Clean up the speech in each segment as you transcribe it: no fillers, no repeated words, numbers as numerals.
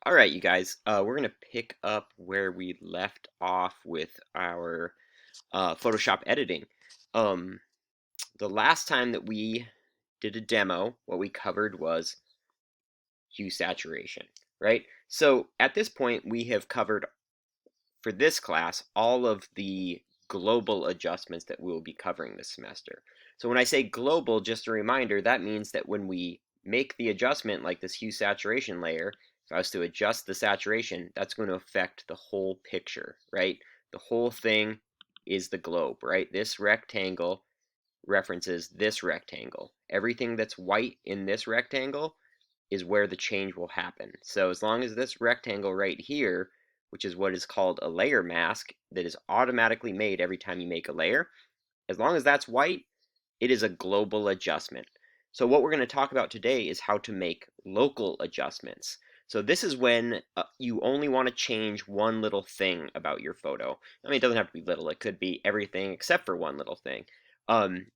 All right, you guys, we're going to pick up where we left off with our Photoshop editing. Um, the last time that we did a demo, what we covered was hue saturation, right? So at this point, we have covered for this class all of the global adjustments that we'll be covering this semester. So when I say global, just a reminder, that means that when we make the adjustment like this hue saturation layer, if I was to adjust the saturation, that's going to affect the whole picture, right? The whole thing is the globe, right? This rectangle references this rectangle. Everything that's white in this rectangle is where the change will happen. So as long as this rectangle right here, which is what is called a layer mask, that is automatically made every time you make a layer, as long as that's white, it is a global adjustment. So what we're going to talk about today is how to make local adjustments. So this is when you only want to change one little thing about your photo. I mean, it doesn't have to be little. It could be everything except for one little thing.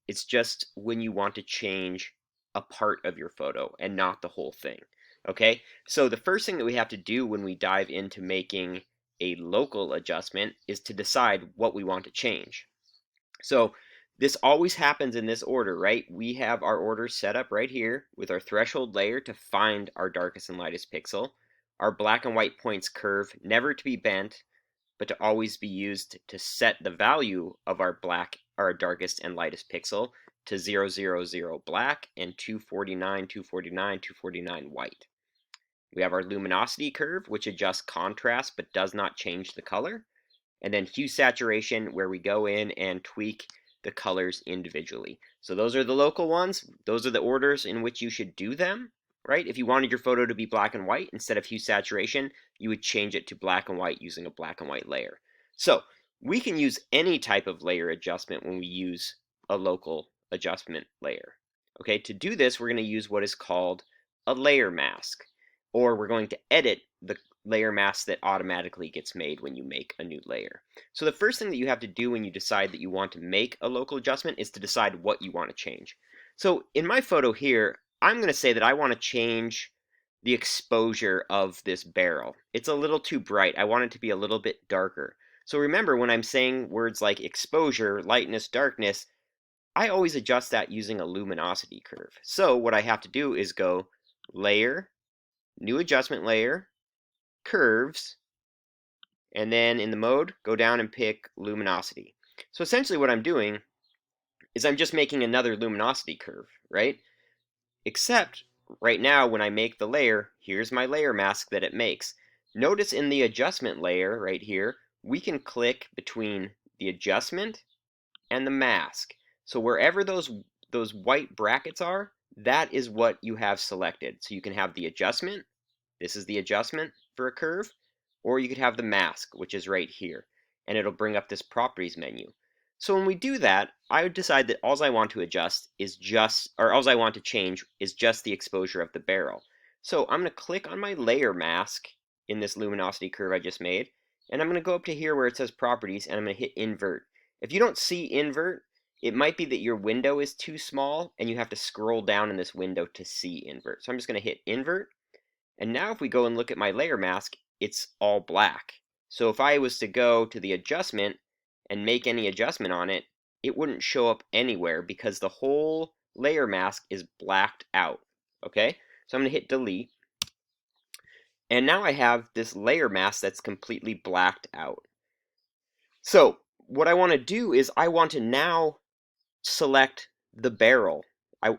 It's just when you want to change a part of your photo and not the whole thing. Okay, so the first thing that we have to do when we dive into making a local adjustment is to decide what we want to change. So this always happens in this order, right? We have our order set up right here with our threshold layer to find our darkest and lightest pixel. Our black and white points curve never to be bent, but to always be used to set the value of our darkest and lightest pixel to 000 black and 249, 249, 249 white. We have our luminosity curve, which adjusts contrast but does not change the color. And then hue saturation, where we go in and tweak the colors individually. So those are the local ones. Those are the orders in which you should do them, right? If you wanted your photo to be black and white instead of hue saturation, you would change it to black and white using a black and white layer. So we can use any type of layer adjustment when we use a local adjustment layer. Okay, to do this, we're going to use what is called a layer mask, or we're going to edit the layer mask that automatically gets made when you make a new layer. So the first thing that you have to do when you decide that you want to make a local adjustment is to decide what you want to change. So in my photo here, I'm going to say that I want to change the exposure of this barrel. It's a little too bright. I want it to be a little bit darker. So remember, when I'm saying words like exposure, lightness, darkness, I always adjust that using a luminosity curve. So what I have to do is go layer, new adjustment layer, curves, and then in the mode, go down and pick luminosity. So essentially what I'm doing is I'm just making another luminosity curve, right? Except right now when I make the layer, here's my layer mask that it makes. Notice in the adjustment layer right here, we can click between the adjustment and the mask. So wherever those white brackets are, that is what you have selected. So you can have the adjustment. This is the adjustment for a curve, or you could have the mask, which is right here, and it'll bring up this properties menu. So when we do that, I would decide that all I want to adjust is or all I want to change is just the exposure of the barrel. So I'm going to click on my layer mask in this luminosity curve I just made, and I'm going to go up to here where it says properties, and I'm going to hit invert. If you don't see invert, it might be that your window is too small, and you have to scroll down in this window to see invert. So I'm just going to hit invert, and now if we go and look at my layer mask, it's all black. So if I was to go to the adjustment and make any adjustment on it, it wouldn't show up anywhere because the whole layer mask is blacked out. Okay, so I'm going to hit delete. And now I have this layer mask that's completely blacked out. So what I want to do is I want to now select the barrel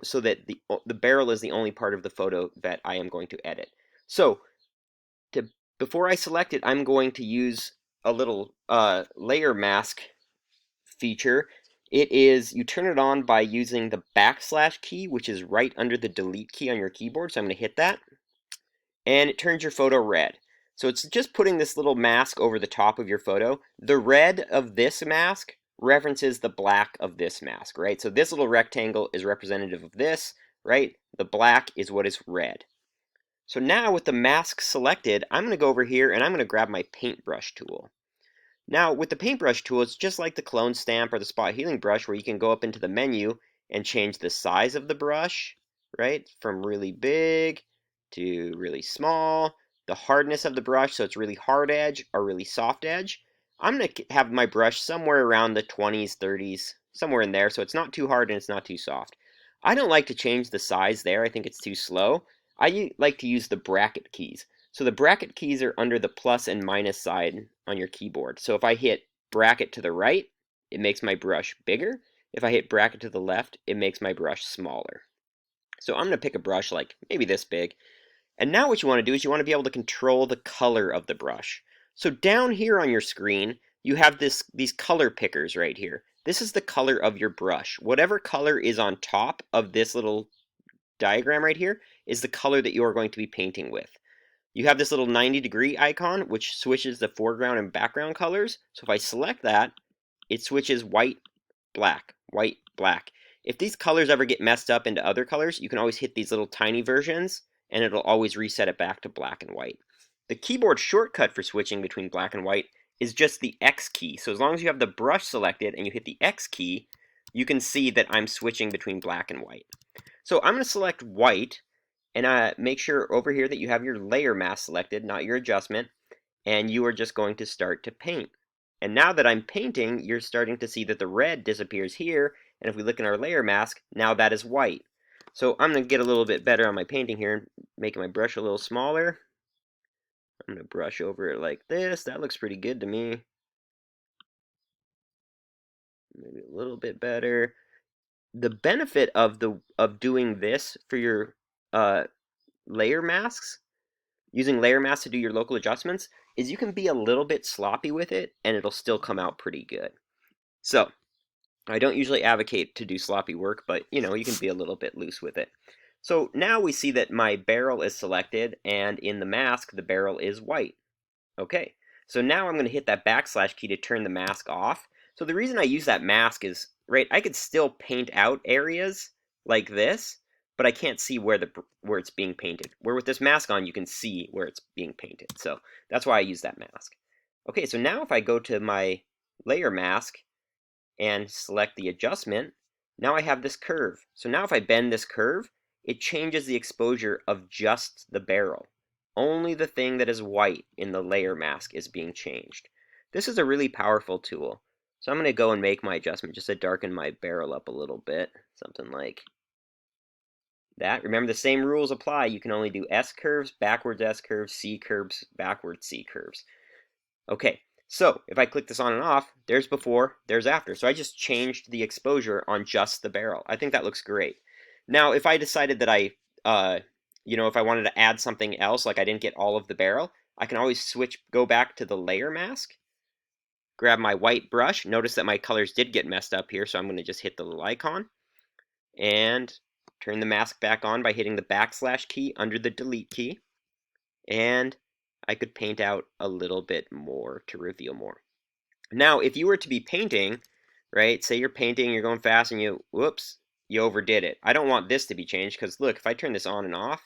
so that the barrel is the only part of the photo that I am going to edit. So to before I select it, I'm going to use a little layer mask feature. It is, you turn it on by using the backslash key, which is right under the delete key on your keyboard. So I'm going to hit that, and it turns your photo red. So it's just putting this little mask over the top of your photo. The red of this mask references the black of this mask, right? So this little rectangle is representative of this, right? The black is what is red. So now with the mask selected, I'm going to go over here and I'm going to grab my paintbrush tool. Now with the paintbrush tool, it's just like the clone stamp or the spot healing brush where you can go up into the menu and change the size of the brush, right? From really big to really small the hardness of the brush, so it's really hard edge or really soft edge. I'm going to have my brush somewhere around the 20s, 30s, somewhere in there, so it's not too hard and it's not too soft. I don't like to change the size there. I think it's too slow. I like to use the bracket keys. So the bracket keys are under the plus and minus side on your keyboard. So if I hit bracket to the right, it makes my brush bigger. If I hit bracket to the left, it makes my brush smaller. So I'm going to pick a brush like maybe this big. And now what you want to do is you want to be able to control the color of the brush. So down here on your screen, you have these color pickers right here. This is the color of your brush. Whatever color is on top of this little diagram right here is the color that you are going to be painting with. You have this little 90-degree icon, which switches the foreground and background colors. So if I select that, it switches white, black, white, black. If these colors ever get messed up into other colors, you can always hit these little tiny versions, and it'll always reset it back to black and white. The keyboard shortcut for switching between black and white is just the X key. So as long as you have the brush selected and you hit the X key, you can see that I'm switching between black and white. So I'm going to select white, and make sure over here that you have your layer mask selected, not your adjustment, and you are just going to start to paint. And now that I'm painting, you're starting to see that the red disappears here, and if we look in our layer mask, now that is white. So I'm going to get a little bit better on my painting here, and making my brush a little smaller. I'm going to brush over it like this. That looks pretty good to me. Maybe a little bit better. The benefit of doing this for your layer masks, using layer masks to do your local adjustments, is you can be a little bit sloppy with it and it'll still come out pretty good. So I don't usually advocate to do sloppy work, but you can be a little bit loose with it. So now we see that my barrel is selected, and in the mask the barrel is white. Okay, so now I'm going to hit that backslash key to turn the mask off. So the reason I use that mask is, right, I could still paint out areas like this, but I can't see where it's being painted. Where with this mask on, you can see where it's being painted. So that's why I use that mask. Okay, so now if I go to my layer mask and select the adjustment, now I have this curve. So now if I bend this curve, it changes the exposure of just the barrel. Only the thing that is white in the layer mask is being changed. This is a really powerful tool. So I'm going to go and make my adjustment just to darken my barrel up a little bit. Something like that. Remember, the same rules apply. You can only do S curves, backwards S curves, C curves, backwards C curves. Okay, so if I click this on and off, there's before, there's after. So I just changed the exposure on just the barrel. I think that looks great. Now, if I decided that if I wanted to add something else, like I didn't get all of the barrel, I can always go back to the layer mask, grab my white brush. Notice that my colors did get messed up here, so I'm going to just hit the little icon and turn the mask back on by hitting the backslash key under the delete key. And I could paint out a little bit more to reveal more. Now, if you were to be painting, right, say you're painting, you're going fast, and you overdid it. I don't want this to be changed, because look, if I turn this on and off,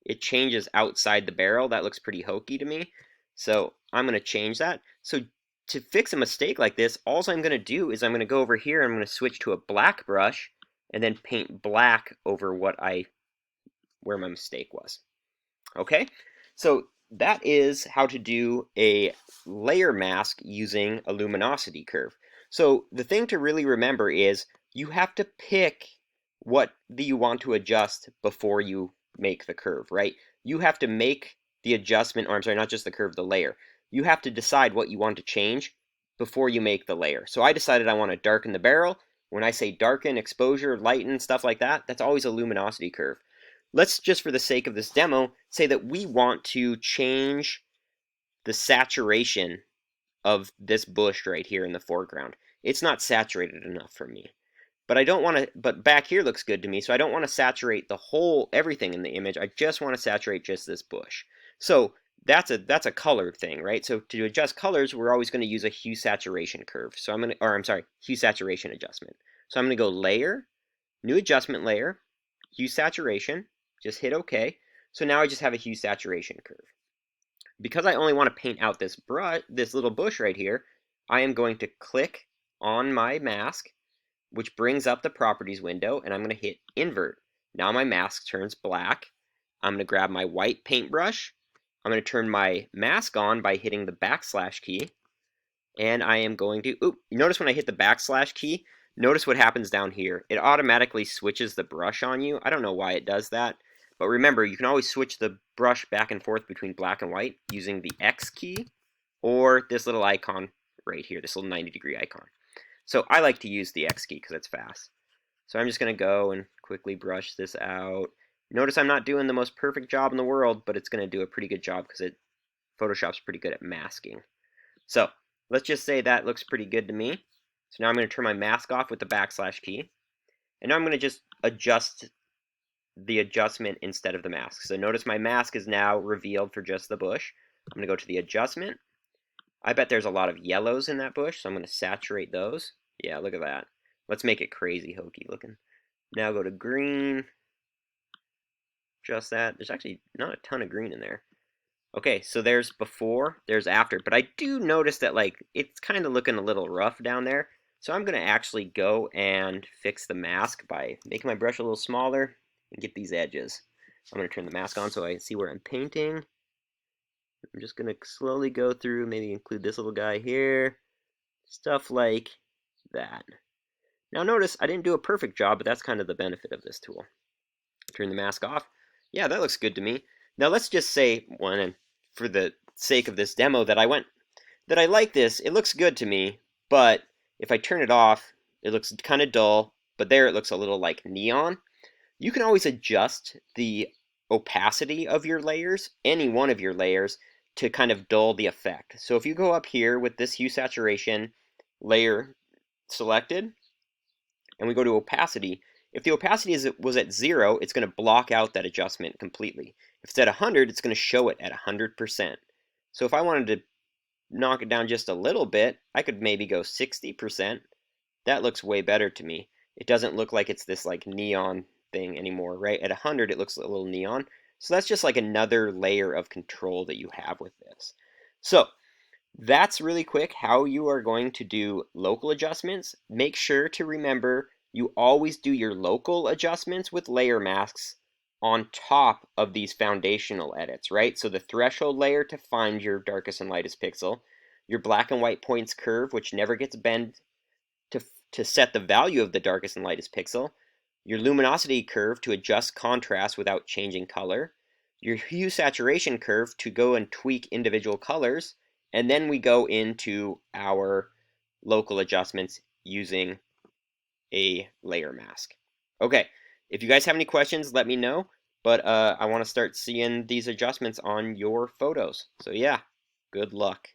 it changes outside the barrel. That looks pretty hokey to me. So I'm going to change that. So to fix a mistake like this, all I'm going to do is I'm going to go over here and I'm going to switch to a black brush and then paint black over where my mistake was. Okay, so that is how to do a layer mask using a luminosity curve. So the thing to really remember is you have to pick what you want to adjust before you make the curve, right? You have to make the adjustment, or I'm sorry, not just the curve, the layer. You have to decide what you want to change before you make the layer. So I decided I want to darken the barrel. When I say darken, exposure, lighten, stuff like that, that's always a luminosity curve. Let's just, for the sake of this demo, say that we want to change the saturation of this bush right here in the foreground. It's not saturated enough for me. But I don't want to, but back here looks good to me, so I don't want to saturate everything in the image. I just want to saturate just this bush. So that's a color thing, right? So to adjust colors, we're always going to use a hue saturation curve. So hue saturation adjustment. So I'm going to go layer, new adjustment layer, hue saturation, just hit OK. So now I just have a hue saturation curve. Because I only want to paint out this little bush right here, I am going to click on my mask, which brings up the properties window, and I'm going to hit invert. Now my mask turns black. I'm going to grab my white paintbrush, I'm going to turn my mask on by hitting the backslash key. And I am going to, you notice when I hit the backslash key, notice what happens down here. It automatically switches the brush on you. I don't know why it does that. But remember, you can always switch the brush back and forth between black and white using the X key or this little icon right here, this little 90-degree icon. So I like to use the X key because it's fast. So I'm just going to go and quickly brush this out. Notice I'm not doing the most perfect job in the world, but it's going to do a pretty good job because Photoshop's pretty good at masking. So let's just say that looks pretty good to me. So now I'm going to turn my mask off with the backslash key. And now I'm going to just adjust the adjustment instead of the mask. So notice my mask is now revealed for just the bush. I'm going to go to the adjustment. I bet there's a lot of yellows in that bush, so I'm going to saturate those. Yeah, look at that. Let's make it crazy hokey looking. Now go to green. Just that. There's actually not a ton of green in there. Okay, so there's before, there's after, but I do notice that like it's kind of looking a little rough down there. So I'm going to actually go and fix the mask by making my brush a little smaller and get these edges. I'm going to turn the mask on so I can see where I'm painting. I'm just going to slowly go through, maybe include this little guy here, stuff like that. Now notice I didn't do a perfect job, but that's kind of the benefit of this tool. Turn the mask off. Yeah, that looks good to me. Now let's just say, and for the sake of this demo, that I like this. It looks good to me, but if I turn it off, it looks kind of dull, but there it looks a little like neon. You can always adjust the opacity of your layers, any one of your layers, to kind of dull the effect. So if you go up here with this hue saturation layer selected, and we go to opacity, if the opacity was at 0, it's going to block out that adjustment completely. If it's at 100, it's going to show it at 100%. So if I wanted to knock it down just a little bit, I could maybe go 60%. That looks way better to me. It doesn't look like it's this like neon thing anymore, right? At 100, it looks a little neon. So that's just like another layer of control that you have with this. So that's really quick how you are going to do local adjustments. Make sure to remember you always do your local adjustments with layer masks on top of these foundational edits, right? So the threshold layer to find your darkest and lightest pixel, your black and white points curve, which never gets bent to set the value of the darkest and lightest pixel, your luminosity curve to adjust contrast without changing color, your hue saturation curve to go and tweak individual colors, and then we go into our local adjustments using a layer mask. Okay, if you guys have any questions, let me know. But I want to start seeing these adjustments on your photos. So yeah, good luck.